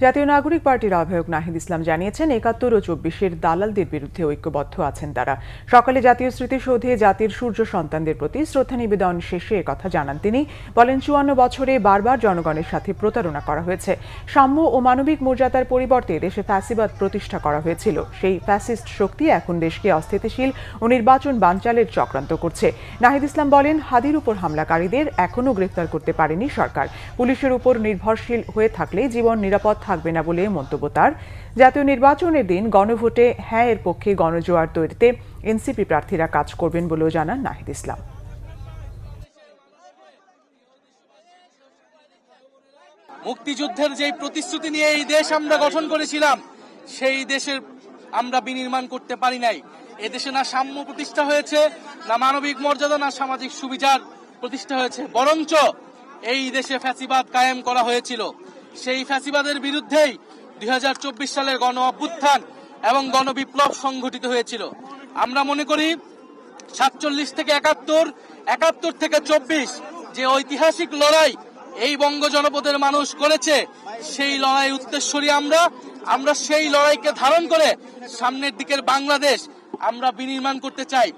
জাতীয় নাগরিক পার্টির আহ্বায়ক নাহিদ ইসলাম জানিয়েছেন ৭১ ও ২৪-এর দালালদের বিরুদ্ধে ঐক্যবদ্ধ আছেন তারা। সকালে জাতীয় স্মৃতিসৌধে জাতির সূর্য সন্তানদের প্রতি শ্রদ্ধা নিবেদন শেষে একথা জানান তিনি। বলেন, ৫৪ বছরে বারবার জনগণের সাথে প্রতারণা করা হয়েছে। সাম্য ও মানবিক মর্যাদার পরিবর্তে দেশে ফ্যাসিবাদ প্রতিষ্ঠা করা হয়েছিল। সেই ফ্যাসিস্ট শক্তি এখন দেশকে অস্থিতিশীল ও নির্বাচন বানচালের চক্রান্ত করছে। নাহিদ ইসলাম বলেন, হাদির উপর হামলাকারীদের এখনও গ্রেফতার করতে পারেনি সরকার। পুলিশের উপর নির্ভরশীল হয়ে থাকলে জীবন নিরাপদ থাকবে না বলে মন্তব্য তার। জাতীয় নির্বাচনের দিন গণভোটে হ্যাঁ এর পক্ষে গণজোয়ার তৈরিতে এনসিপি প্রার্থীরা কাজ করবেন বলেও জানান নাহিদ ইসলাম। মুক্তিযুদ্ধের যে প্রতিশ্রুতি নিয়ে এই দেশ আমরা গঠন করেছিলাম, সেই দেশের আমরা বিনির্মাণ করতে পারি নাই। এদেশে না সাম্য প্রতিষ্ঠা হয়েছে, না মানবিক মর্যাদা, না সামাজিক সুবিচার প্রতিষ্ঠা হয়েছে, বরঞ্চ এই দেশে ফ্যাসিবাদ কায়েম করা হয়েছিল। সেই ফ্যাসিবাদের বিরুদ্ধেই ২০২৪ সালের গণ অভ্যুত্থান এবং গণবিপ্লব সংঘটিত হয়েছিল। আমরা মনে করি ৪৭ থেকে ৭১, ৭১ থেকে ২৪ যে ঐতিহাসিক লড়াই এই বঙ্গ জনপদের মানুষ করেছে, সেই লড়াই উত্তরসূরি আমরা সেই লড়াইকে ধারণ করে সামনের দিকের বাংলাদেশ আমরা বিনির্মাণ করতে চাই।